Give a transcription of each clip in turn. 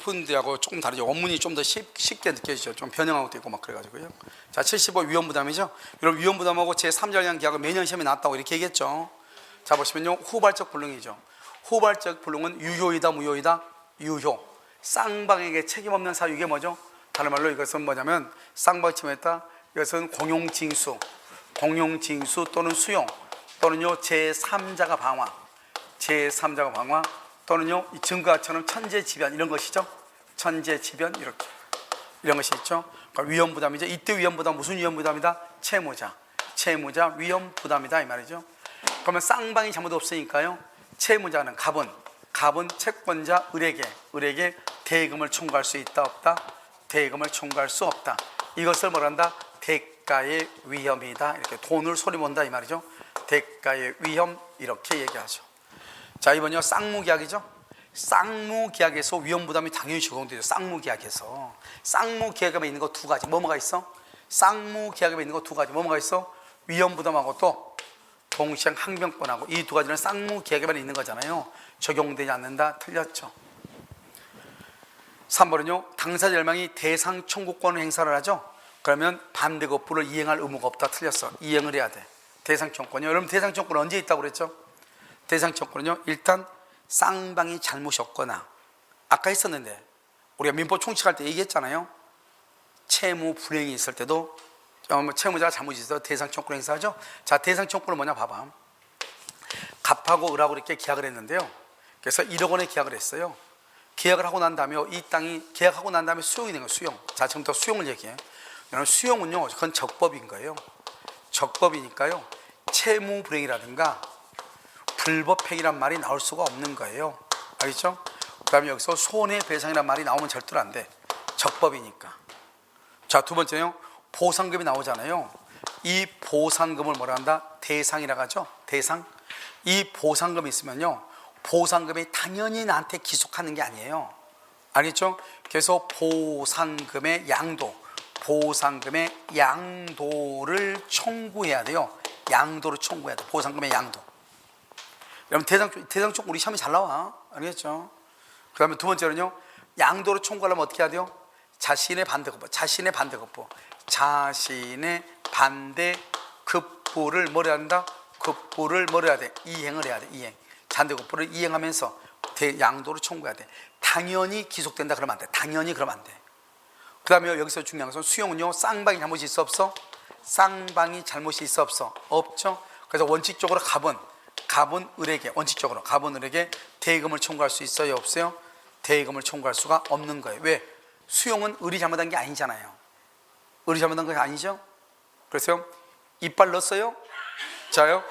분들하고 조금 다르죠. 원문이 좀 더 쉽게 느껴지죠. 좀 변형하고 도 있고 막 그래가지고요. 자, 75 위험부담이죠. 여러분 위험부담하고 제3자에 대한 계약은 매년 시험에 나왔다고 이렇게 얘기했죠. 자, 보시면요. 후발적 불능이죠. 후발적 불능은 유효이다 무효이다? 유효. 쌍방에게 책임 없는 사유. 이게 뭐죠? 다른 말로 이것은 뭐냐면 쌍방이 침해했다. 이것은 공용징수, 공용징수 또는 수용 또는요 제3자가 방화, 제3자가 방화 또는요 증거처럼 천재지변 이런 것이죠. 천재지변 이렇게 이런 것이 있죠. 그러니까 위험부담이죠. 이때 위험부담 무슨 위험부담이다? 채무자, 채무자 위험부담이다 이 말이죠. 그러면 쌍방이 잘못 없으니까요. 채무자는 갑은 채권자 을에게 대금을 청구할 수 있다 없다? 대금을 청구할 수 없다. 이것을 뭐란다? 대가의 위험이다. 이렇게 돈을 소리몬다 이 말이죠. 대가의 위험 이렇게 얘기하죠. 자, 이번요 쌍무계약이죠. 쌍무계약에서 위험부담이 당연히 적용되죠. 쌍무계약에서 쌍무계약에 있는 거 두 가지 뭐가 있어? 쌍무계약에 있는 거 두 가지 뭐가 있어? 위험부담하고 또 동시행 항변권하고 이 두 가지는 쌍무계약에만 있는 거잖아요. 적용되지 않는다. 틀렸죠. 3번은요 당사자 열망이 대상 청구권을 행사를 하죠. 그러면 반대급부를 이행할 의무가 없다. 틀렸어. 이행을 해야 돼. 대상 청구권이요. 여러분 대상 청구권은 언제 있다고 그랬죠? 대상 청구권은요 일단 쌍방이 잘못이 없거나 아까 했었는데 우리가 민법 총칙할 때 얘기했잖아요. 채무 불이행이 있을 때도 채무자가 잘못이 있어서 대상 청구권 행사하죠. 자, 대상 청구권은 뭐냐 봐봐. 갑하고 을하고 이렇게 계약을 했는데요. 그래서 1억 원의 계약을 했어요. 계약을 하고 난 다음에 이 땅이 계약하고 난 다음에 수용이 된 거예요. 수용. 자, 지금부터 수용을 얘기해요. 수용은요 그건 적법인 거예요. 적법이니까요 채무 불이행이라든가 불법행위란 말이 나올 수가 없는 거예요. 알겠죠? 그 다음에 여기서 손해배상이란 말이 나오면 절대로 안 돼. 적법이니까. 자, 두 번째요 보상금이 나오잖아요. 이 보상금을 뭐라 한다? 대상이라고 하죠. 대상. 이 보상금이 있으면요 보상금이 당연히 나한테 기속하는 게 아니에요. 알겠죠? 그래서 보상금의 양도를 청구해야 돼요. 양도를 청구해야 돼. 보상금의 양도. 여러분 대상 청구 우리 시험이 잘 나와. 알겠죠? 그 다음에 두 번째는요 양도를 청구하려면 어떻게 해야 돼요? 자신의 반대급부를 뭐라 한다? 급부를 뭐라 해야 돼? 이행을 해야 돼. 이행. 반대급부를 이행하면서 양도를 청구해야 돼. 당연히 기속된다 그러면 안 돼. 당연히 그러면 안 돼. 그 다음에 여기서 중요한 것은 수용은요 쌍방이 잘못이 있어 없어? 쌍방이 잘못이 있어 없어? 없죠. 그래서 원칙적으로 갑은 을에게 대금을 청구할 수 있어요 없어요? 대금을 청구할 수가 없는 거예요. 왜? 수용은 을이 잘못한 게 아니잖아요. 을이 잘못한 거 아니죠? 그래서 이빨 넣었어요? 자요.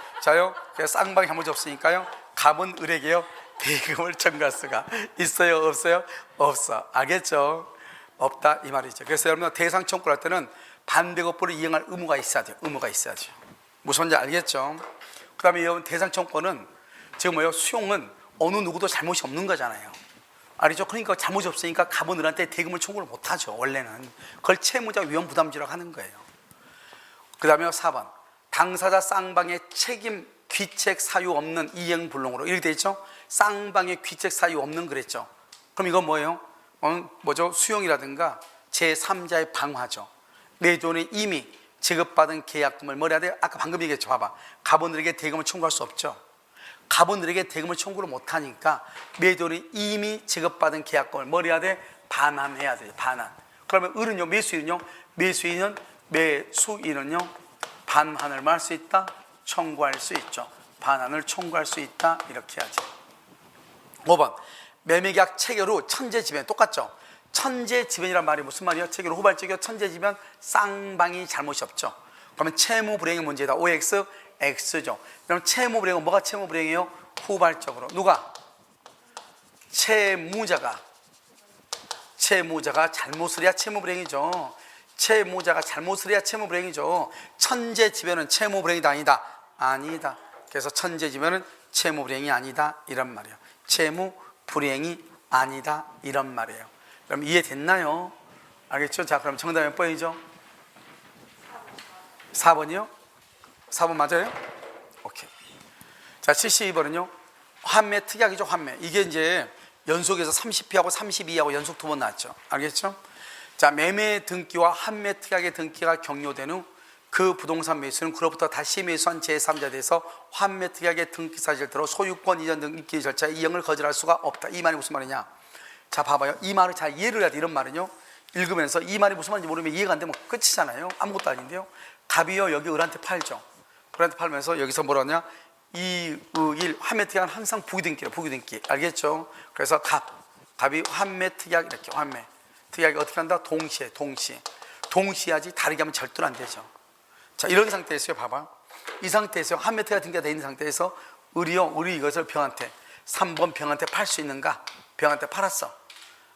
그래서 쌍방이 잘못이 없으니까요 갑은 을에게요 대금을 청구할 수가 있어요 없어요? 없어. 알겠죠? 없다 이 말이죠. 그래서 여러분 대상 청구를 할 때는 반대급부를 이행할 의무가 있어야 돼요. 무슨 말인지 알겠죠? 그 다음에 여러분 대상 청구권은 지금 뭐예요? 수용은 어느 누구도 잘못이 없는 거잖아요. 알겠죠? 그러니까 잘못이 없으니까 갑은 을한테 대금을 청구를 못하죠. 원래는 그걸 채무자 위험부담주라고 하는 거예요. 그 다음에 4번 당사자 쌍방의 책임 귀책 사유 없는 이행불능으로 이렇게 돼 있죠? 쌍방의 귀책 사유 없는 그랬죠? 그럼 이건 뭐예요? 뭐죠? 수용이라든가 제3자의 방화죠. 내 돈에 이미 지급받은 계약금을 뭐라 해야 돼요? 아까 방금 얘기했죠. 봐봐. 갑원들에게 대금을 청구할 수 없죠. 갑원들에게 대금을 청구를 못하니까 매도인이 이미 지급받은 계약금을 뭐라 해야 돼? 반환해야 돼. 반환. 그러면 을은요? 매수인은요? 반환을 할 수 있다? 청구할 수 있죠. 반환을 청구할 수 있다? 이렇게 하죠. 5번 매매계약 체결 후 천재지변 똑같죠? 천재지변이란 말이 무슨 말이에요? 체결 후 후발적이요 천재지변 쌍방이 잘못이 없죠. 그러면 채무불이행의 문제다. OX, X죠. 그럼 채무불이행은 뭐가 채무불이행이에요? 후발적으로. 누가? 채무자가 잘못을 해야 채무불이행이죠. 채무자가 잘못을 해야 채무불이행이죠. 천재지변은 채무불이행이다 아니다? 아니다. 그래서 천재지변은 채무불이행이 아니다 이런 말이에요. 채무불이행이 아니다 이런 말이에요. 그럼 이해됐나요? 알겠죠? 자, 그럼 정답이 몇 번이죠? 4번이요? 4번 맞아요? 오케이. 자, 72번은요 환매 특약이죠. 환매. 이게 이제 연속해서 30회하고 32하고 연속 2번 나왔죠. 알겠죠? 자, 매매 등기와 환매 특약의 등기가 경료된 후 그 부동산 매수는 그로부터 다시 매수한 제3자에 대해서 환매 특약의 등기 사실을 들어 소유권 이전 등기 절차의 이행을 거절할 수가 없다. 이 말이 무슨 말이냐? 자, 봐봐요. 이 말을 잘 이해를 해야 돼. 이런 말은요, 읽으면서 이 말이 무슨 말인지 모르면 이해가 안 되면 끝이잖아요. 아무것도 아닌데요. 갑이요, 여기 을한테 팔죠. 을한테 팔면서 여기서 뭐라 하냐? 이, 일, 환매 특약은 항상 부기등기예요. 부기등기. 알겠죠? 그래서 갑이 환매 특약, 이렇게 환매 특약이 어떻게 한다? 동시에 하지, 다르게 하면 절대로 안 되죠. 자, 이런 상태에서요, 봐봐. 이 상태에서 환매 특약 등기가 되어 있는 상태에서 우리 이것을 병한테 3번 병한테 팔 수 있는가? 병한테 팔았어.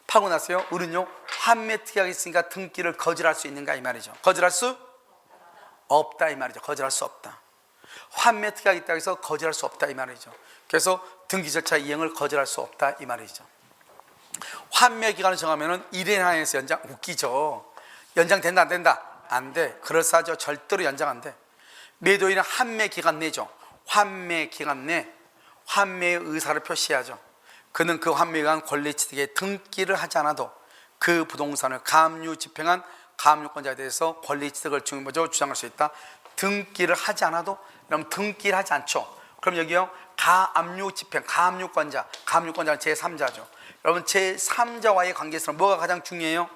파고 나서요, 을은요, 환매 특약이 있으니까 등기를 거절할 수 있는가? 이 말이죠. 거절할 수 없다. 이 말이죠. 거절할 수 없다. 환매 특약이 있다고 해서 거절할 수 없다. 이 말이죠. 그래서 등기 절차 이행을 거절할 수 없다. 이 말이죠. 환매 기간을 정하면은 1년 한해서 연장, 웃기죠. 연장된다, 안 된다? 안 돼. 그럴싸하죠. 절대로 연장 안 돼. 매도인은 환매 기간 내죠. 환매 기간 내 환매의 의사를 표시하죠. 그는 그 환매 기간 권리취득에 등기를 하지 않아도 그 부동산을 가압류 집행한 가압류권자에 대해서 권리취득을 주장할 수 있다. 등기를 하지 않아도, 그럼 등기를 하지 않죠. 그럼 여기요, 가압류 집행, 가압류권자는 제3자죠. 여러분, 제3자와의 관계에서는 뭐가 가장 중요해요?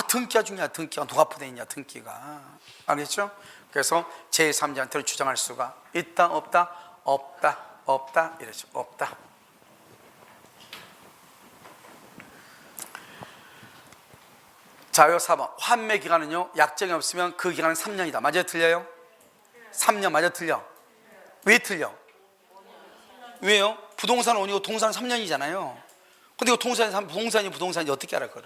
등기가 중요하다. 등기가 누가 포돼 있냐, 등기가. 알겠죠? 그래서 제3자한테는 주장할 수가 있다, 없다? 없다. 이러죠. 없다. 자, 요 4번. 환매 기간은요, 약정이 없으면 그 기간은 3년이다. 맞아요, 틀려요? 3년 맞아, 틀려? 왜 틀려? 왜요? 부동산은 5년이고 동산은 3년이잖아요. 근데 이거 부동산이 어떻게 알아, 그걸?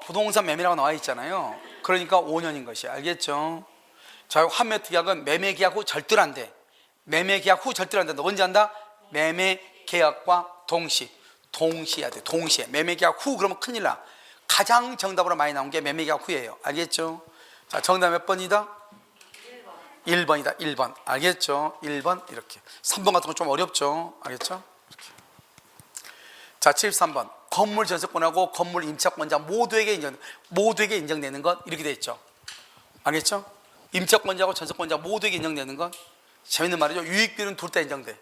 부동산 매매라고 나와 있잖아요. 그러니까 5년인 것이, 알겠죠? 자, 환매 특약은 매매 계약 후 절대로 안 돼. 매매 계약 후 절대로 안 된다. 언제 한다? 매매 계약과 동시해야 돼. 동시에. 매매 계약 후 그러면 큰일 나. 가장 정답으로 많이 나온 게 매매 계약 후예요. 알겠죠? 자, 정답 몇 번이다? 1번이다. 1번. 알겠죠? 1번 이렇게. 3번 같은 건 좀 어렵죠? 알겠죠? 이렇게. 자, 73번. 건물 전세권하고 건물 임차권자 모두에게 인정되는 것, 이렇게 돼 있죠. 알겠죠? 임차권자하고 전세권자 모두에게 인정되는 것. 재밌는 말이죠. 유익비는 둘 다 인정돼.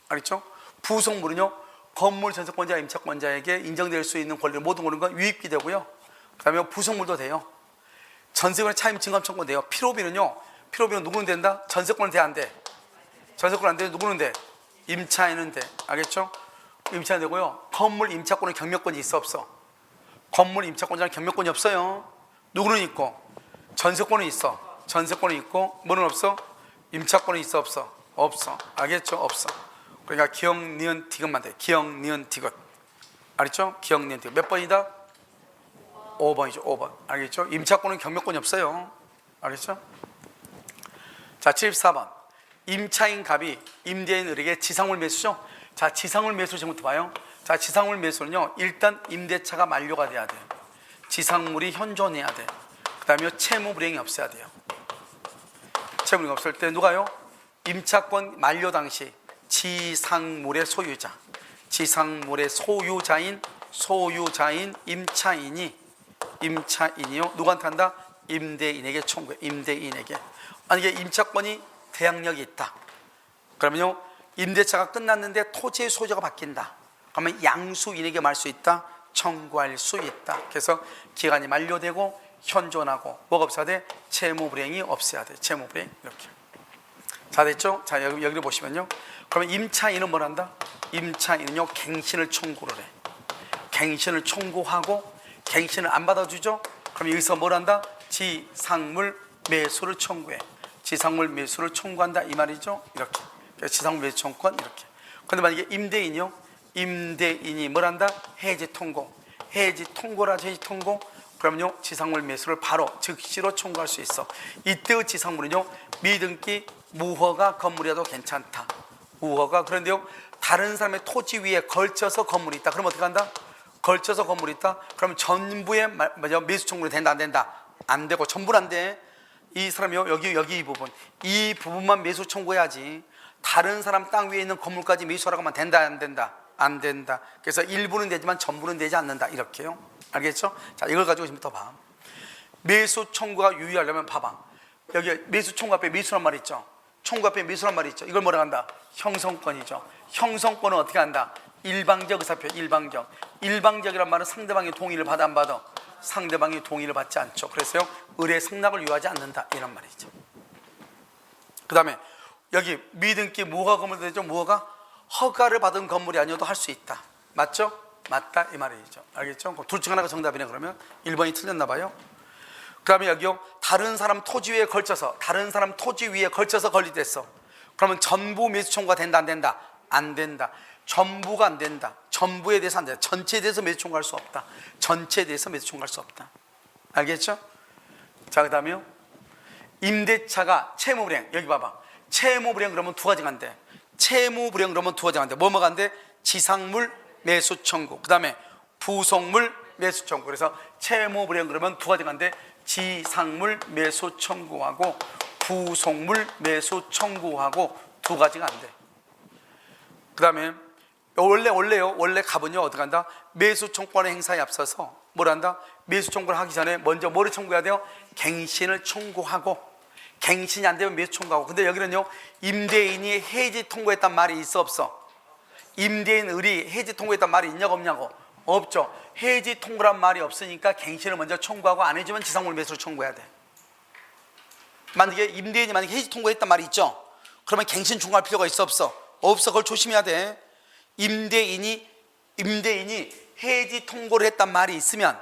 알겠죠? 부속물은요, 건물 전세권자, 임차권자에게 인정될 수 있는 권리, 모든 거는 유익비 되고요. 그 다음에 부속물도 돼요. 전세권의 차임 증감청권 돼요. 필요비는 누구는 된다? 전세권은 돼, 안 돼? 전세권 안 돼. 누구는 돼? 임차인은 돼. 알겠죠? 임차인 되고요. 건물 임차권은 경매권이 있어, 없어? 건물 임차권자는 경매권이 없어요. 누구는 있고? 전세권은 있어. 전세권은 있고, 뭐는 없어? 임차권은 있어, 없어? 없어. 알겠죠? 없어. 그러니까 기억, 니은, 디귿만 돼. 기억, 니은, 디귿. 알겠죠? 기억, 니은, 디귿. 몇 번이다? 5번이죠. 5번. 알겠죠? 임차권은 경매권이 없어요. 알겠죠? 자, 74번. 임차인 갑이 임대인 을에게 지상물 매수죠? 자, 지상물 매수 지금부터 봐요. 자, 지상물 매수는요, 일단 임대차가 만료가 돼야 돼요. 지상물이 현존해야 돼. 그 다음에 채무 불이행이 없어야 돼요. 채무 불이행이 없을 때 누가요? 임차권 만료 당시 지상물의 소유자인 임차인이요, 누구한테 한다? 임대인에게 청구해. 임대인에게. 만약에 임차권이 대항력이 있다, 그러면요, 임대차가 끝났는데 토지의 소유자가 바뀐다, 그러면 양수인에게 말 수 있다, 청구할 수 있다. 그래서 기간이 만료되고 현존하고 뭐가 없어야 돼? 채무 불이행이 없어야 돼. 채무 불이행. 이렇게. 자, 됐죠? 자, 여기를 보시면요, 그러면 임차인은 뭘 한다? 임차인은요, 갱신을 청구를 해. 갱신을 청구하고, 갱신을 안 받아주죠? 그럼 여기서 뭘 한다? 지상물 매수를 청구해. 지상물 매수를 청구한다, 이 말이죠? 이렇게. 지상물 매수 청구권, 이렇게. 근데 만약에 임대인이 뭘 한다? 해지 통고. 해지 통고. 그러면요, 지상물 매수를 바로 즉시로 청구할 수 있어. 이때의 지상물은요, 미등기 무허가 건물이라도 괜찮다. 무허가. 그런데요, 다른 사람의 토지 위에 걸쳐서 건물이 있다. 그럼 어떻게 한다? 걸쳐서 건물이 있다. 그럼 전부의 매수 청구는 된다, 안 된다? 안 되고, 전부는 안 돼. 이 사람이요, 여기 이 부분만 매수 청구해야지. 다른 사람 땅 위에 있는 건물까지 매수하라고 하면 된다, 안 된다? 안 된다. 그래서 일부는 되지만 전부는 되지 않는다, 이렇게요. 알겠죠? 자, 이걸 가지고 지금부터 봐. 매수 청구가 유의하려면 봐봐. 여기 매수 청구 앞에 매수란 말이 있죠. 청구 앞에 매수란 말이 있죠. 이걸 뭐라 한다? 형성권이죠. 형성권은 어떻게 한다? 일방적 의사표, 일방적. 일방적이란 말은 상대방의 동의를 받아 안 받아? 상대방의 동의를 받지 않죠. 그래서요, 의뢰 승낙을 유하지 않는다, 이런 말이죠. 그 다음에 여기 믿음기 무허가 건물 되죠. 무허가 허가를 받은 건물이 아니어도 할 수 있다. 맞죠? 맞다, 이 말이죠. 알겠죠? 둘 중 하나가 정답이네. 그러면 1번이 틀렸나 봐요. 그 다음에 여기요, 다른 사람 토지 위에 걸쳐서, 다른 사람 토지 위에 걸쳐서 건립됐어. 그러면 전부 매수 청구가 된다, 안 된다? 안 된다. 전부가 안 된다. 전부에 대해서 안 된다. 전체에 대해서 매수 청구할 수 없다. 전체에 대해서 매수 청구할 수 없다. 알겠죠? 자, 그 다음에요, 임대차가 채무불이행. 여기 봐봐. 채무불이행 그러면 두 가지가 안 돼. 채무불이행 그러면 두 가지가 안 돼. 뭐가 안 돼? 지상물 매수 청구. 그 다음에 부속물 매수 청구. 그래서 채무불이행 그러면 두 가지가 안 돼. 지상물 매수 청구하고 부속물 매수 청구하고 두 가지가 안 돼. 그 다음에 원래 갑은요, 어떻게 한다? 매수 청구권의 행사에 앞서서 뭘 한다? 매수 청구를 하기 전에 먼저 뭐를 청구해야 돼요? 갱신을 청구하고, 갱신이 안 되면 매수 청구하고. 근데 여기는요, 임대인이 해지 통고했단 말이 있어, 없어? 임대인 을이 해지 통고했단 말이 있냐고, 없냐고? 없죠. 해지 통고란 말이 없으니까 갱신을 먼저 청구하고, 안 해주면 지상물 매수를 청구해야 돼. 만약에 임대인이 해지 통고했단 말이 있죠? 그러면 갱신 청구할 필요가 있어, 없어? 없어. 그걸 조심해야 돼. 임대인이 해지 통고를 했단 말이 있으면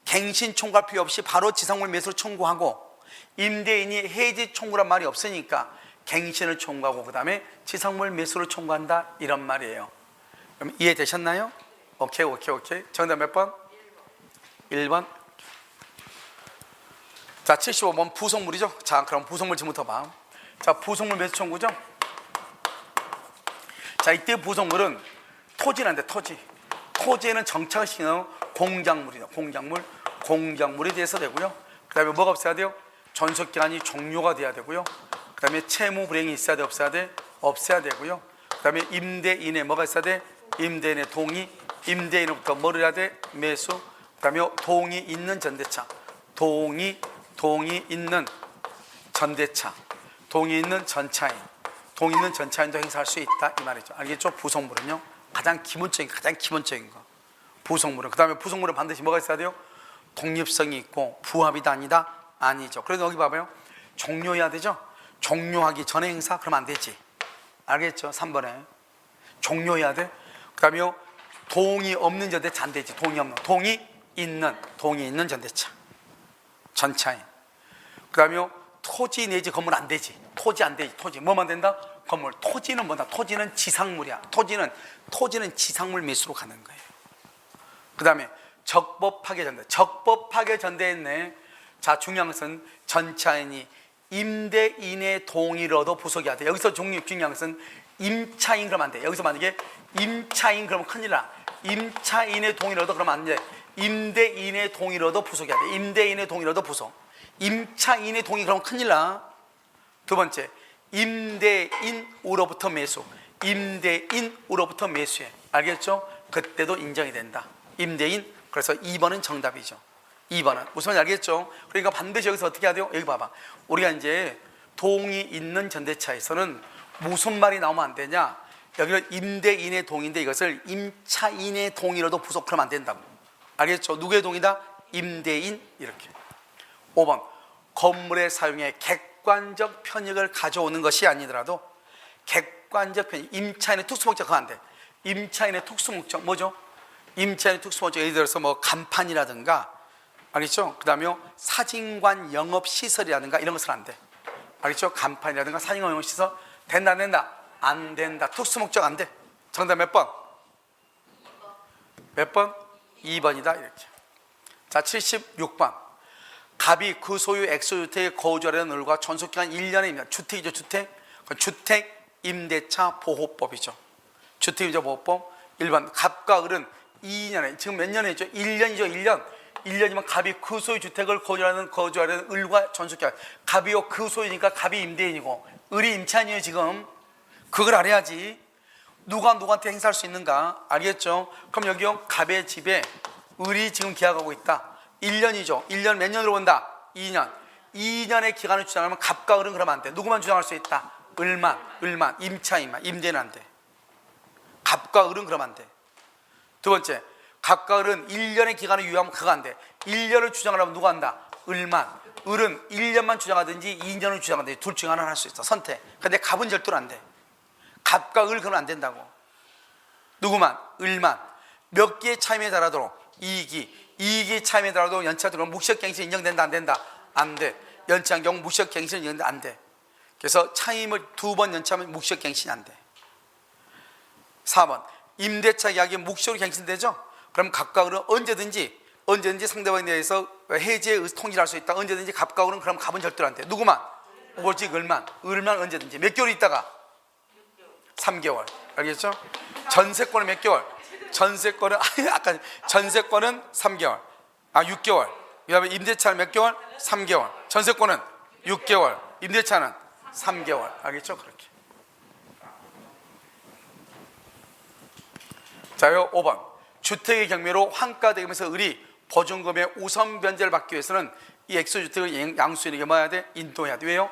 갱신 청구할 필요 없이 바로 지상물 매수를 청구하고, 임대인이 해지 청구란 말이 없으니까 갱신을 청구하고 그 다음에 지상물 매수를 청구한다, 이런 말이에요. 그럼 이해되셨나요? 오케이. 정답 몇 번? 1번. 자, 75번 부속물이죠. 자, 그럼 부속물 지금부터 봐. 자, 부속물 매수 청구죠. 자, 이때 부속물은 토지란데, 토지에는 정착을 시키는 공작물이죠. 공작물에 대해서 되고요. 그 다음에 뭐가 없어야 돼요? 전속기간이 종료가 돼야 되고요. 그 다음에 채무불이행이 있어야 돼, 없어야 돼? 없어야 되고요. 그 다음에 임대인의 뭐가 있어야 돼? 임대인의 동의, 임대인으로부터 뭐를 해야 돼? 매수. 그 다음에 동의 있는 전대차, 동의 있는 전대차, 동의 있는 전차인도 행사할 수 있다, 이 말이죠. 알겠죠? 부속물은요, 가장 기본적인 거. 부속물은, 그 다음에 부속물은 반드시 뭐가 있어야 돼요? 독립성이 있고 부합이다, 아니다? 아니죠. 그래서 여기 봐봐요. 종료해야 되죠? 종료하기 전에 행사? 그러면 안 되지. 알겠죠? 3번에 종료해야 돼. 그 다음에 동의 없는 전대차 안 되지. 동의 있는 전대차, 전차인. 그 다음에 토지 내지 건물 안 되지. 토지 안 되지. 토지 뭐만 된다? 건물. 토지는 뭐다? 토지는 지상물이야. 토지는 지상물 매수로 가는 거예요. 그 다음에 적법하게 전대했네. 자, 중요한 것은 전차인이 임대인의 동의를 얻어 부속해야 돼. 여기서 중요한 것은 임차인 그러면 안 돼. 여기서 만약에 임차인 그러면 큰일 나. 임차인의 동의를 얻어 그러면 안 돼. 임대인의 동의를 얻어 부속해야 돼. 임대인의 동의를 얻어 부속. 임차인의 동의 그러면 큰일 나. 두 번째, 임대인으로부터 매수. 임대인으로부터 매수해. 알겠죠? 그때도 인정이 된다. 임대인. 그래서 2번은 정답이죠. 2번은 무슨 말인지 알겠죠? 그러니까 반드시 여기서 어떻게 해야 돼요? 여기 봐봐. 우리가 이제 동의 있는 전대차에서는 무슨 말이 나오면 안 되냐? 여기는 임대인의 동의인데 이것을 임차인의 동의로도 부속하면 안 된다고. 알겠죠? 누구의 동의다? 임대인. 이렇게. 5번, 건물의 사용에 객관적 편익을 가져오는 것이 아니더라도 객관적 편익, 임차인의 특수목적 그거 안 돼. 임차인의 특수목적 뭐죠? 임차인의 특수목적, 예를 들어서 뭐 간판이라든가, 알겠죠? 그 다음에 사진관 영업시설이라든가 이런 것은 안 돼. 알겠죠? 간판이라든가 사진관 영업시설 된다, 안 된다? 안 된다. 특수목적 안 돼. 정답 몇 번? 몇 번? 2번이다, 이렇게. 자, 76번. 갑이 그 소유 엑소주택에 거주하려는 을과 전속기간 1년입니다. 주택이죠, 주택. 주택임대차 보호법이죠. 주택임대차 보호법 1번. 갑과 을은 2년에, 지금 몇 년에 있죠? 1년이죠, 1년. 1년이면 갑이 그 소유 주택을 거주하려는 을과 전속기간. 갑이요, 그 소유니까 갑이 임대인이고, 을이 임차인이에요, 지금. 그걸 알아야지 누가 누구한테 행사할 수 있는가 알겠죠? 그럼 여기요, 갑의 집에 을이 지금 계약하고 있다. 1년이죠. 1년 몇 년으로 본다? 2년. 2년의 기간을 주장하면 갑과 을은 그러면 안 돼. 누구만 주장할 수 있다? 을만, 임차인만, 임대는 안 돼. 갑과 을은 그러면 안 돼. 두 번째, 갑과 을은 1년의 기간을 유효하면 그거 안 돼. 1년을 주장하려면 누가 한다? 을만. 을은 1년만 주장하든지 2년을 주장하든지 둘 중 하나를 할 수 있어. 선택. 근데 갑은 절대로 안 돼. 갑과 을 그러면 안 된다고. 누구만? 을만. 몇 개의 차임에 달하도록 이익이 차임에 달하도록 연체가 들어오면 묵시적갱신이 인정된다 안 된다? 안 돼. 연체한 경우 묵시적갱신이 인정된다 안 돼. 그래서 차임을 2번 연체하면 묵시적갱신이 안 돼. 4번, 임대차 계약이 묵시적으로 갱신되죠? 그럼 갑과 을은 언제든지 상대방에 대해서 해지의 통지를 할 수 있다. 언제든지 갑과 을은 그럼 갑은 절대로 안 돼. 누구만? 오직 을만 언제든지. 몇 개월 있다가? 3개월. 알겠죠? 전세권은 몇 개월? 전세권은 3개월. 6개월. 그다음에 임대차는 몇 개월? 3개월. 전세권은 6개월. 임대차는 3개월. 알겠죠? 그렇게. 자요, 5번. 주택의 경매로 환가대금에서 을이 보증금의 우선 변제를 받기 위해서는 이 액수주택을 양수인에게 뭐 해야 돼? 인도해야 돼. 왜요?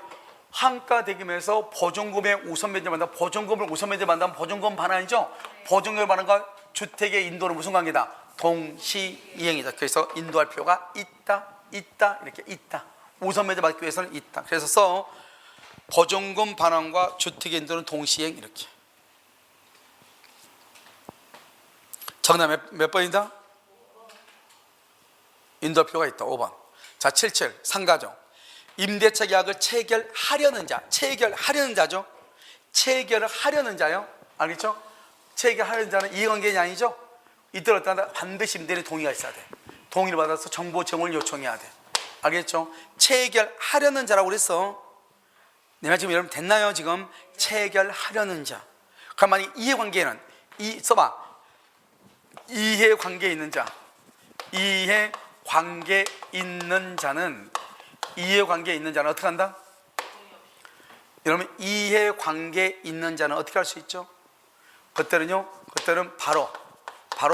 환가대금에서 보증금의 우선 변제를 받는다. 보증금을 우선 변제를 받는다면 보증금 반환이죠? 보증금 반환과 주택의 인도는 무슨 관계다? 동시이행이다. 그래서 인도할 필요가 있다. 이렇게 있다. 우선 변제 받기 위해서는 있다. 그래서 보증금 반환과 주택의 인도는 동시이행 이렇게. 정답 몇 번이다? 인도할 필요가 있다. 5번. 자, 77 상가죠. 임대차 계약을 체결하려는 자, 체결하려는 자죠. 체결을 하려는 자요. 알겠죠? 체결하려는 자는 이해관계인이 아니죠. 이때 어떤 반드시 임대인의 동의가 있어야 돼. 동의를 받아서 정보 제공을 요청해야 돼. 알겠죠? 체결하려는 자라고 그랬어. 내 말 지금 여러분 됐나요? 지금 체결하려는 자. 그럼 만약 이해관계는 써봐. 이해관계에 있는 자. 이해관계에 있는 자는 어떻게 한다? 여러분 이해관계에 있는 자는 어떻게 할 수 있죠? 그때는 바로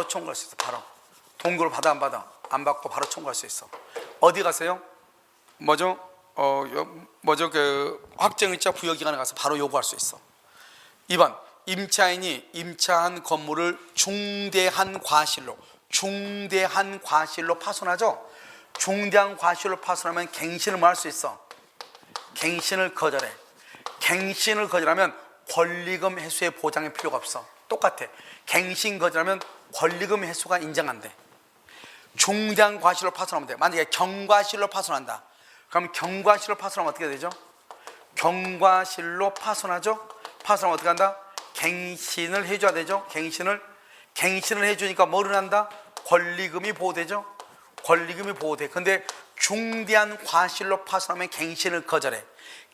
청구할 수 있어. 바로 동구를 받아 안 받아? 안 받고 바로 청구할 수 있어. 어디 가세요? 그 확정일자 부여기관에 가서 바로 요구할 수 있어. 2번, 임차인이 임차한 건물을 중대한 과실로 파손하죠. 중대한 과실로 파손하면 갱신을 뭐 할 수 있어? 갱신을 거절해. 갱신을 거절하면 권리금 회수의 보장의 필요가 없어. 똑같아. 갱신 거절하면 권리금 회수가 인정한대. 중대한 과실로 파손하면 돼. 만약에 경과실로 파손한다. 그럼 경과실로 파손하면 어떻게 되죠? 경과실로 파손하죠? 파손하면 어떻게 한다? 갱신을 해줘야 되죠? 갱신을 해주니까 뭐를 한다? 권리금이 보호되죠? 권리금이 보호돼. 근데 중대한 과실로 파손하면 갱신을 거절해.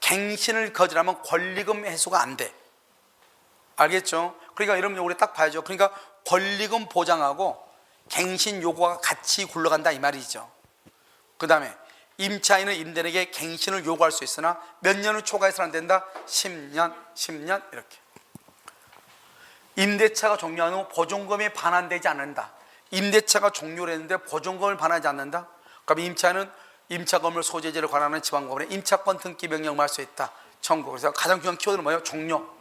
갱신을 거절하면 권리금 회수가 안 돼. 알겠죠? 그러니까 여러분 우리 딱 봐야죠. 그러니까 권리금 보장하고 갱신 요구가 같이 굴러간다 이 말이죠. 그 다음에 임차인은 임대인에게 갱신을 요구할 수 있으나 몇 년을 초과해서는 안 된다? 10년 이렇게. 임대차가 종료한 후 보증금이 반환되지 않는다. 임대차가 종료를 했는데 보증금을 반환하지 않는다. 그럼 임차인은 임차 건물 소재지를 관할하는 지방법원에 임차권 등기 명령을 할 수 있다. 청구. 그래서 가장 중요한 키워드는 뭐예요? 종료.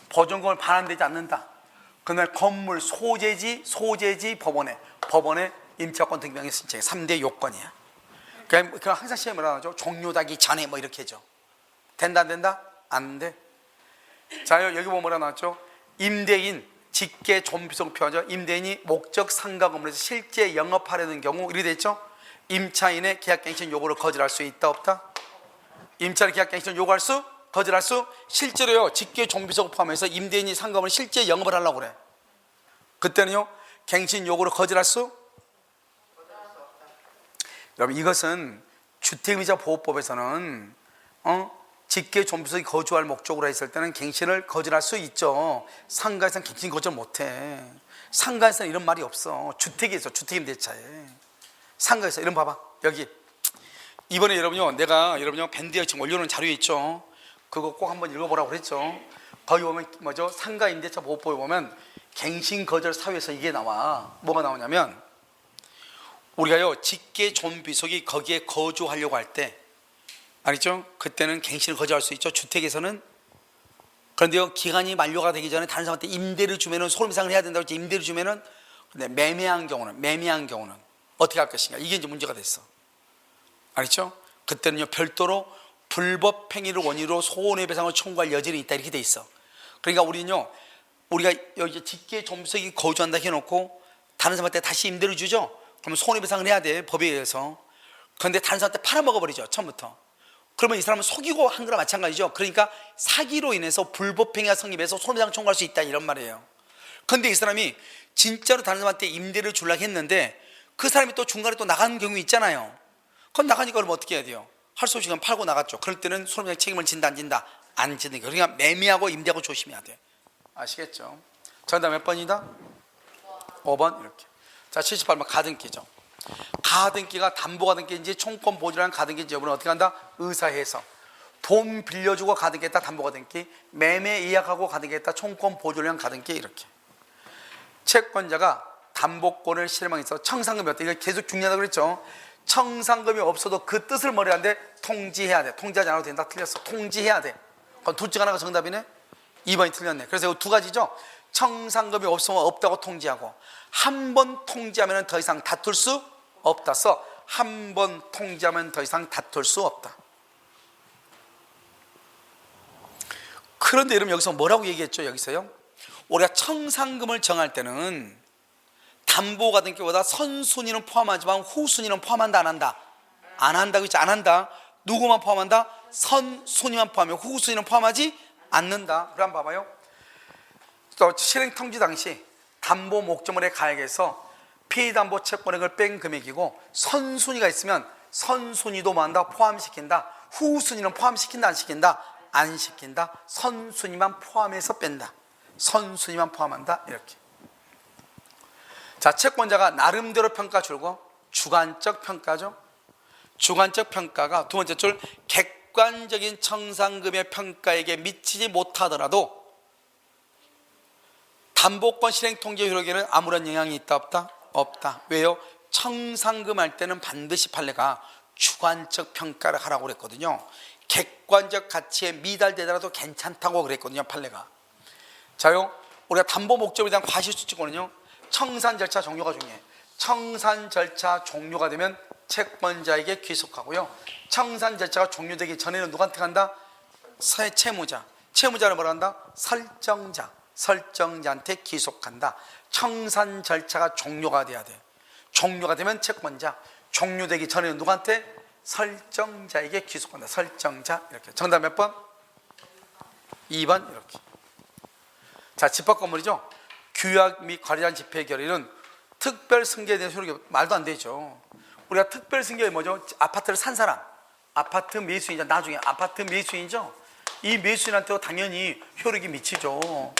보증금을 반환되지 않는다. 그날 건물 소재지 법원에 임차권 등기 명령 신청해. 3대 요건이야. 그러니까 항상 시험에 뭐라고 하죠? 종료되기 전에 뭐 이렇게 해줘. 된다 안 된다? 안 돼. 자, 여기 보면 뭐라 나왔죠? 임대인 직계 존비속 표하죠. 임대인이 목적 상가 건물에서 실제 영업하려는 경우 이렇게 됐죠. 임차인의 계약갱신 요구를 거절할 수 있다 없다? 임차인의 계약갱신을 요구할 수? 거절할 수? 실제로요 직계 존비속 포함해서 임대인이 상가를 실제 영업을 하려고 그래. 그때는요 갱신 요구를 거절할 수? 여러분 이것은 주택임대차 보호법에서는 직계 존비속이 거주할 목적으로 했을 때는 갱신을 거절할 수 있죠. 상가에서는 갱신 거절 못해. 상가에서는 이런 말이 없어. 주택에서 주택임대차에 상가에서 이런 봐봐 여기 이번에 여러분요 내가 밴드에 지금 올려놓은 자료 있죠. 그거 꼭 한번 읽어보라고 그랬죠. 거기 보면 뭐죠? 상가 임대차 보호법에 보면 갱신 거절 사유에서 이게 나와. 뭐가 나오냐면 우리가요 직계 존비속이 거기에 거주하려고 할 때 알겠죠? 그때는 갱신을 거절할 수 있죠. 주택에서는. 그런데요 기간이 만료가 되기 전에 다른 사람한테 임대를 주면은 소름상을 해야 된다고 했지. 임대를 주면은 근데 매매한 경우는 어떻게 할 것인가, 이게 이제 문제가 됐어. 알겠죠? 그때는요 별도로 불법 행위를 원인으로 손해배상을 청구할 여지는 있다 이렇게 돼 있어. 그러니까 우리가 여기 직계 존비속이 거주한다 해놓고 다른 사람한테 다시 임대를 주죠. 그러면 손해배상을 해야 돼 법에 의해서. 그런데 다른 사람한테 팔아먹어버리죠 처음부터. 그러면 이 사람은 속이고 한 거랑 마찬가지죠. 그러니까 사기로 인해서 불법행위가 성립해서 손해배상 청구할 수 있다 이런 말이에요. 그런데 이 사람이 진짜로 다른 사람한테 임대를 주려고 했는데 그 사람이 또 중간에 또 나가는 경우 있잖아요. 그럼 나가니까 그럼 어떻게 해야 돼요? 할 수 없이 그냥 팔고 나갔죠. 그럴 때는 손해배상 책임을 진다 안 진다? 안 지는 거예요. 그러니까 매매하고 임대하고 조심해야 돼. 아시겠죠? 정답 몇 번이다? 5번 이렇게. 자 78번 가등기죠. 가등기가 담보가등기인지 총권 보조라는 가등기인지 여부는 어떻게 한다? 의사해서. 돈 빌려주고 가등기했다 담보가등기, 매매 예약하고 가등기했다 총권 보조라는 가등기 이렇게. 채권자가 담보권을 실행해서 청산금이 어때? 이거 계속 중요하다고 그랬죠. 청산금이 없어도 그 뜻을 머리하는데 통지해야 돼. 통지하지 않아도 된다. 틀렸어. 통지해야 돼. 그럼 둘 중 하나가 정답이네. 2번이 틀렸네. 그래서 이거 두 가지죠. 청산금이 없으면 없다고 통지하고, 한 번 통지하면 더 이상 다툴 수 없다. 한 번 통지하면 더 이상 다툴 수 없다. 그런데 여러분 여기서 뭐라고 얘기했죠? 여기서요 우리가 청산금을 정할 때는 담보가등기보다 선순위는 포함하지만 후순위는 포함한다 안 한다? 안 한다고 했지. 안 한다. 누구만 포함한다? 선순위만 포함해. 후순위는 포함하지 않는다. 그럼 봐봐요. 또 실행 통지 당시 담보 목적물의 가액에서 피담보 채권액을 뺀 금액이고 선순위가 있으면 선순위도 뭐한다? 포함시킨다. 후순위는 포함시킨다 안 시킨다? 안 시킨다. 선순위만 포함해서 뺀다. 선순위만 포함한다 이렇게. 자 채권자가 나름대로 평가 줄고 주관적 평가죠. 주관적 평가가 두 번째 줄 객관적인 청산금의 평가에게 미치지 못하더라도 담보권 실행 통지 효력에는 아무런 영향이 있다 없다? 없다. 왜요? 청산금 할 때는 반드시 판례가 주관적 평가를 하라고 그랬거든요. 객관적 가치에 미달되더라도 괜찮다고 그랬거든요 판례가. 자요 우리가 담보 목적에 대한 과실수칙권은요 청산 절차 종료가 중요해. 청산 절차 종료가 되면 채권자에게 귀속하고요, 청산 절차가 종료되기 전에는 누구한테 간다? 채무자. 채무자를 뭐라 한다? 설정자. 설정자한테 귀속한다. 청산 절차가 종료가 돼야 돼. 종료가 되면 채권자, 종료되기 전에는 누구한테? 설정자에게 귀속한다. 설정자 이렇게. 정답 몇 번? 2번 이렇게. 자 집합 건물이죠. 규약 및 관리한 집회 결의는 특별 승계에 대한 효력이 말도 안 되죠. 우리가 특별 승계에 뭐죠? 아파트를 산 사람, 아파트 매수인자, 나중에 아파트 매수인이죠. 이 매수인한테도 당연히 효력이 미치죠.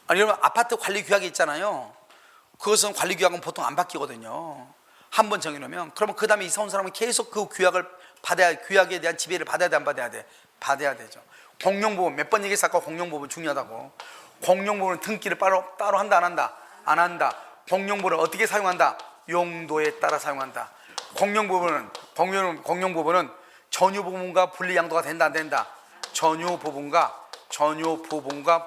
아니 여러분 아파트 관리 규약이 있잖아요. 그것은 관리 규약은 보통 안 바뀌거든요. 한 번 정해놓으면 그러면 그 다음에 이사 온 사람은 계속 그 규약을 받아야, 규약에 대한 지배를 받아야 돼 안 받아야 돼? 받아야 되죠. 공용보험 몇 번 얘기했을까? 공용보험 중요하다고. 공용보험은 등기를 따로 한다 안 한다? 안 한다. 공용보험을 어떻게 사용한다? 용도에 따라 사용한다. 공용보험은 전유부분과 분리 양도가 된다 안 된다? 전유부분과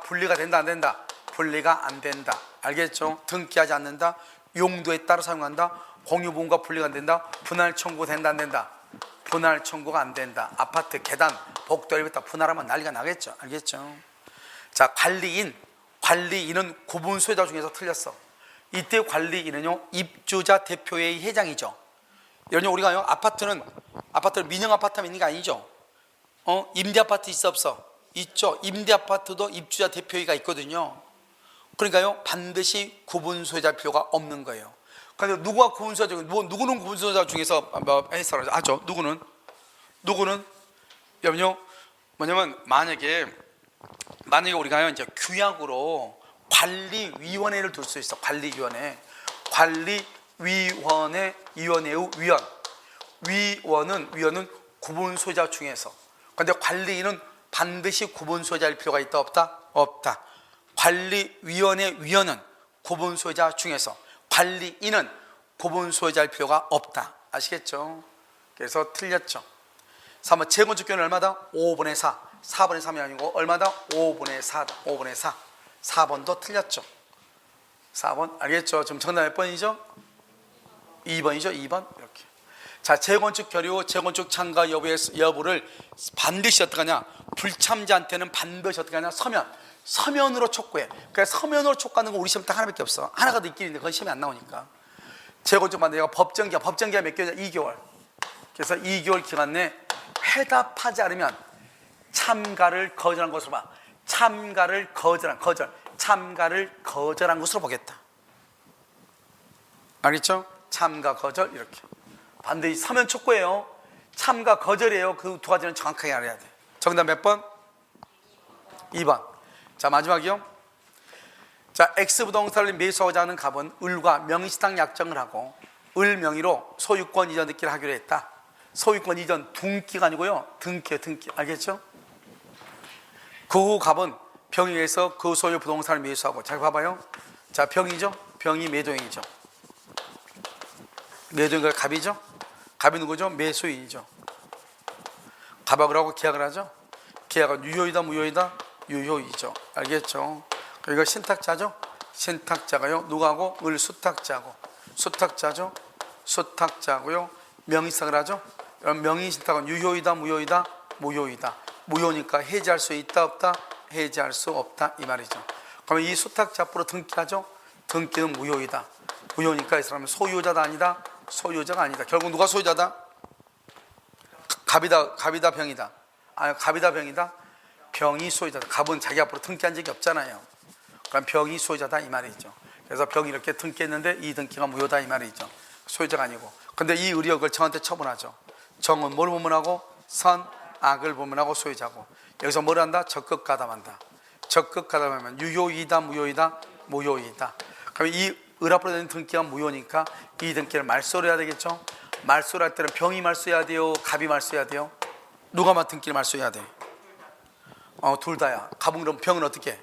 분리가 된다 안 된다? 분리가 안 된다. 알겠죠? 등기하지 않는다. 용도에 따라 사용한다. 공유부분과 분리가 안 된다. 분할 청구 된다 안 된다? 분할 청구가 안 된다. 아파트 계단 복도 엘리베이터 분할하면 난리가 나겠죠. 알겠죠? 자 관리인은 구분 소유자 중에서 틀렸어. 이때 관리인은요 입주자 대표회의 회장이죠. 여러분 우리가요 아파트는 민영 아파트만 있는 게 아니죠. 임대 아파트 있어 없어? 있죠. 임대 아파트도 입주자 대표회의가 있거든요. 그러니까요 반드시 구분 소유자 필요가 없는 거예요. 그런데 누구가 구분 소유자 중에 누구는 구분 소유자 중에서 해석을 하죠. 누구는 여러분요 뭐냐면 만약에 우리가요 이제 규약으로 관리위원회를 둘 수 있어. 관리위원회의 위원은 구분 소유자 중에서. 그런데 관리인은 반드시 구분 소유자일 필요가 있다 없다? 없다. 관리위원회 위원은 구분 소유자 중에서 관리인은 구분 소유자일 필요가 없다. 아시겠죠? 그래서 틀렸죠. 3번 재건축 기호는 얼마다? 5분의 4. 4분의 3이 아니고 얼마다? 5분의 4다. 5분의 4. 4번도 틀렸죠. 4번 알겠죠? 지금 정답 몇 번이죠? 2번이죠. 2번 이렇게. 자, 재건축 결의, 재건축 참가 여부를 반드시 어떻게 하냐? 불참자한테는 반드시 어떻게 하냐? 서면으로 촉구해. 그러니까 서면으로 촉구하는 거 우리 시험 딱 하나밖에 없어. 하나가 더 있긴 있는데 그건 시험이 안 나오니까. 재건축 만들기가 법정기가 몇 개월이냐? 2개월. 그래서 2개월 기간 내에 회답하지 않으면 참가를 거절한 것으로 봐. 참가를 거절한 것으로 보겠다. 알겠죠? 참가 거절 이렇게. 반드시 서면 촉구예요. 참가 거절이에요. 그 두 가지는 정확하게 알아야 돼. 정답 몇 번? 2번. 자, 마지막이요. 자, X부동산을 매수하고자 하는 갑은 을과 명의시당 약정을 하고 을 명의로 소유권 이전 등기를 하기로 했다. 소유권 이전 등기가 아니고요. 등기요, 등기. 알겠죠? 그 후 갑은 병의에서 그 소유 부동산을 매수하고, 잘 봐봐요. 자, 병이죠? 병이 매도인이죠. 매도인과 갑이죠? 갑이 누구죠? 매수인이죠. 갑하고 하고 계약을 하죠? 계약은 유효이다, 무효이다? 유효이죠. 알겠죠? 이거 신탁자죠? 신탁자가요. 누구하고? 을 수탁자고. 수탁자죠? 수탁자고요. 명의신탁을 하죠? 그럼 명의신탁은 유효이다, 무효이다? 무효이다. 무효니까 해지할 수 있다, 없다? 해지할 수 없다 이 말이죠. 그러면 이 수탁자 앞으로 등기하죠? 등기는 무효이다. 무효니까 이 사람은 소유자다 아니다? 소유자가 아니다. 결국 누가 소유자다? 갑이다 병이다. 갑이다 병이다. 병이 소유자다. 갑은 자기 앞으로 등기한 적이 없잖아요. 그럼 병이 소유자다 이 말이죠. 그래서 병이 이렇게 등기했는데 이 등기가 무효다 이 말이죠. 소유자가 아니고. 근데 이 의력을 정한테 처분하죠. 정은 뭘 보문하고? 선, 악을 보문하고 소유자고. 여기서 뭘 한다? 적극 가담한다. 적극 가담하면 유효이다, 무효이다? 무효이다. 그럼 이 을 앞으로 되는 등기가 무효니까 이 등기를 말소를 해야 되겠죠. 말소를 할 때는 병이 말소해야 돼요, 갑이 말소해야 돼요? 누가 등기를 말소해야 돼? 둘 다야. 갑은 그럼 병은 어떻게 해?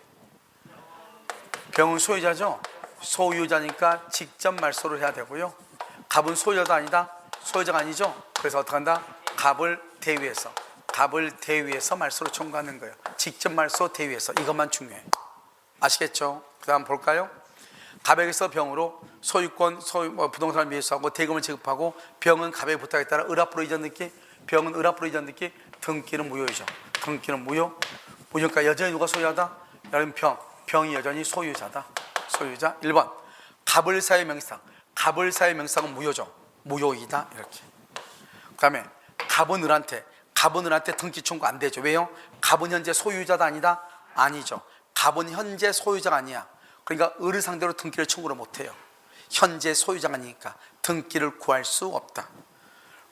병은 소유자죠. 소유자니까 직접 말소를 해야 되고요. 갑은 소유자도 아니다. 소유자가 아니죠. 그래서 어떻게 한다? 갑을 대위해서 말소를 청구하는 거예요. 직접 말소 대위해서. 이것만 중요해. 아시겠죠? 그 다음 볼까요? 갑에게서 병으로 부동산을 매수하고 대금을 지급하고 병은 갑의 부탁에 따라 을 앞으로 이전 등기, 병은 을 앞으로 이전 등기, 등기는 무효이죠. 등기는 무효니까 여전히 누가 소유하다? 여러분 병이 여전히 소유자다. 소유자. 1번 갑을사의 명의상. 은 무효죠. 무효이다 이렇게. 그 다음에 갑은 을한테 등기 청구 안 되죠. 왜요? 갑은 현재 소유자다 아니다? 아니죠. 갑은 현재 소유자가 아니야. 그러니까 을을 상대로 등기를 청구를 못해요. 현재 소유자가 아니니까 등기를 구할 수 없다.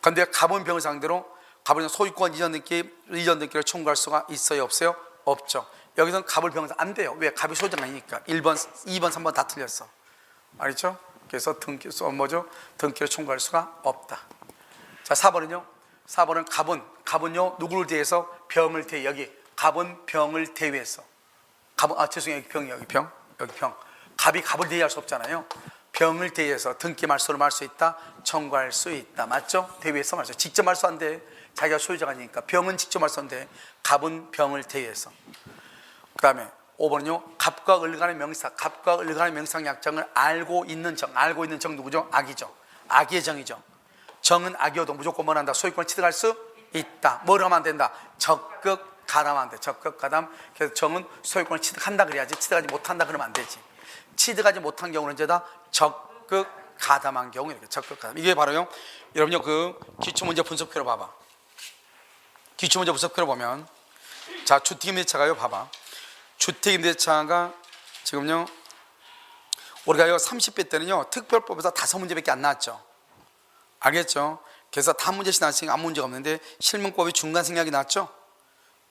그런데 갑은 병을 상대로 갑은 소유권 이전 등기를 청구할 수가 있어요, 없어요? 없죠. 여기서는 갑을 병을 안 돼요. 왜? 갑이 소유자가 아니니까. 1번, 2번, 3번 다 틀렸어. 알겠죠? 그래서 등기를 청구할 수가 없다. 자, 4번은요. 4번은 갑은요 누구를 대해서? 병을 대해. 여기 갑은 병을 대위해서. 죄송해요. 여기 병. 갑이 갑을 대위할 수 없잖아요. 병을 대위해서 등기 말소를 할 수 있다. 청구할 수 있다. 맞죠? 대위해서 말소. 직접 말소 안 돼. 자기가 소유자가 아니니까. 병은 직접 말소 안 돼. 갑은 병을 대위해서. 그 다음에 5번은요. 갑과 을 간의 명의상 약정을 알고 있는 정 누구죠? 악이죠. 악의 정이죠. 정은 악이어도 무조건 뭘 한다? 소유권을 취득할 수 있다. 뭘 하면 안 된다? 적극 가담하면 안 돼. 적극 가담. 그래서 정은 소유권을 취득한다 그래야지. 취득하지 못한다 그러면 안 되지. 취득하지 못한 경우는 언제다? 적극 가담한 경우. 이렇게 적극 가담. 이게 바로요. 여러분요 그 기출문제 분석표로 봐봐. 기출문제 분석표로 보면 자, 주택임대차가요 봐봐. 주택임대차가 지금요 우리가요 30회 때는요 특별법에서 5문제밖에 안 나왔죠. 알겠죠? 그래서 다 문제씩 나왔으니까 아무 문제가 없는데 실명법이 중간 생략이 나왔죠.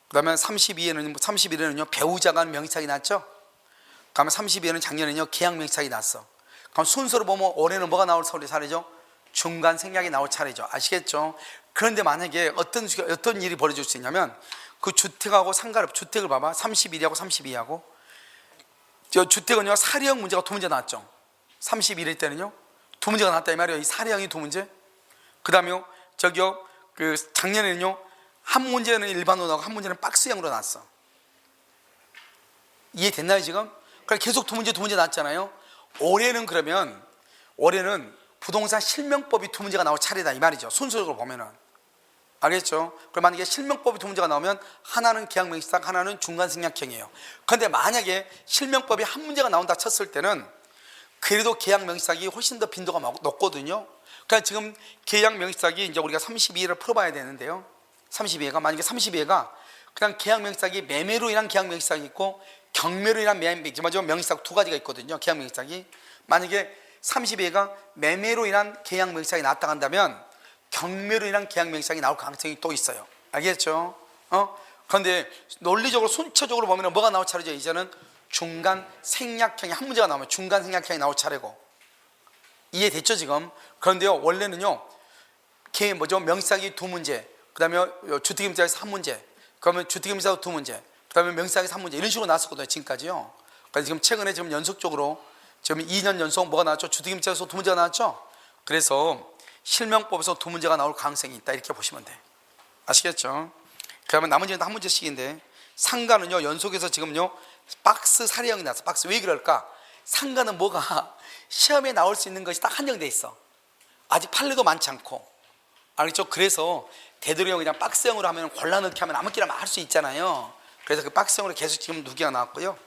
그 다음에 31에는요 배우자가 하는 명의착이 났죠. 그 다음에 32에는 작년에는요 계약 명의착이 났어. 그럼 순서로 보면 올해는 뭐가 나올 차례죠? 중간 생략이 나올 차례죠. 아시겠죠? 그런데 만약에 어떤 일이 벌어질 수 있냐면 그 주택하고 상관없이 주택을 봐봐. 31하고 32하고. 저 주택은요, 사례형 문제가 두 문제 나왔죠. 31일 때는요, 두 문제가 나왔다 이 말이에요. 이 사례형이 두 문제. 그 다음에요, 저기요, 그 작년에는요, 한 문제는 일반으로 나오고 한 문제는 박스형으로 나왔어. 이해됐나요 지금? 그러니까 계속 두 문제 나왔잖아요. 올해는 그러면 올해는 부동산 실명법이 두 문제가 나올 차례다 이 말이죠. 순서적으로 보면은. 알겠죠? 그럼 만약에 실명법이 두 문제가 나오면 하나는 계약명시상, 하나는 중간생략형이에요. 그런데 만약에 실명법이 한 문제가 나온다 쳤을 때는 그래도 계약명시상이 훨씬 더 빈도가 높거든요. 그러니까 지금 계약명시상이 이제 우리가 32회를 풀어봐야 되는데요. 32회가 만약에 32회가 그냥 계약명시상이 매매로 인한 계약명시상이 있고 경매로 인한 명시상 두 가지가 있거든요. 계약명시상이 만약에 32회가 매매로 인한 계약명시상이 나왔다 한다면 경매로 인한 계약명시상이 나올 가능성이 또 있어요. 알겠죠? 그런데 논리적으로 순차적으로 보면 뭐가 나올 차례죠? 이제는 중간생략형이 한 문제가 나오면 중간생략형이 나올 차례고. 이해됐죠 지금? 그런데요 원래는요 명시상이 두 문제, 그 다음에 주택임대차에서 한 문제, 그러면 주택임대차에서 두 문제, 그 다음에 명시상에서 한 문제 이런 식으로 나왔었거든요 지금까지요. 그러니까 지금 최근에 지금 연속적으로 지금 2년 연속 뭐가 나왔죠? 주택임대차에서 두 문제가 나왔죠. 그래서 실명법에서 두 문제가 나올 가능성이 있다 이렇게 보시면 돼. 아시겠죠? 그러면 나머지는 한 문제씩인데 상가는요 연속해서 지금요 박스 사례형이 나왔어. 박스. 왜 그럴까? 상가는 뭐가 시험에 나올 수 있는 것이 딱 한정돼 있어. 아직 판례도 많지 않고. 알겠죠? 그래서 되도록 그냥 박스형으로 하면 골라넣기 하면 아무렇게나 할 수 있잖아요. 그래서 그 박스형으로 계속 지금 두 개가 나왔고요.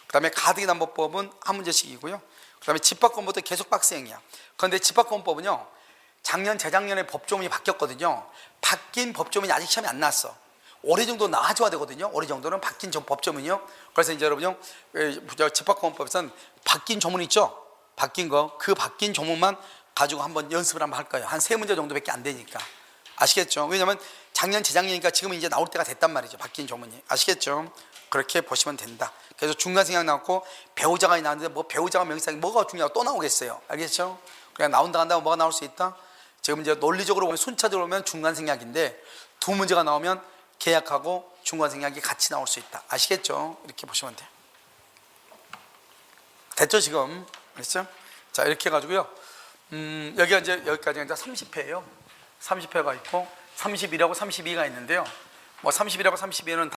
그 다음에 가등기담보법은 한 문제씩이고요. 그 다음에 집합권법도 계속 박스형이야. 그런데 집합권법은요 작년 재작년에 법조문이 바뀌었거든요. 바뀐 법조문이 아직 시험에 안 나왔어. 올해 정도 나와줘야 되거든요. 올해 정도는 바뀐 법조문이요. 그래서 이제 여러분요 집합권법에서는 바뀐 조문 있죠. 바뀐 거, 그 바뀐 조문만 가지고 한번 연습을 한번 할 거예요. 한 세 문제 정도밖에 안 되니까. 아시겠죠? 왜냐하면 작년 재작년이니까 지금 이제 나올 때가 됐단 말이죠. 바뀐 조문이. 아시겠죠? 그렇게 보시면 된다. 그래서 중간생략 나왔고 배우자가 나왔는데 뭐 배우자가 명시상이 뭐가 중요하고 또 나오겠어요. 알겠죠? 그냥 나온다 한다고 뭐가 나올 수 있다? 지금 이제 논리적으로 보면 순차적으로 보면 중간생략인데 두 문제가 나오면 계약하고 중간생략이 같이 나올 수 있다. 아시겠죠? 이렇게 보시면 돼요. 됐죠 지금? 됐죠? 자 이렇게 해가지고요. 여기가 이제 여기까지가 이제 30회예요. 30회가 있고 31하고 32가 있는데요. 뭐 31하고 32회는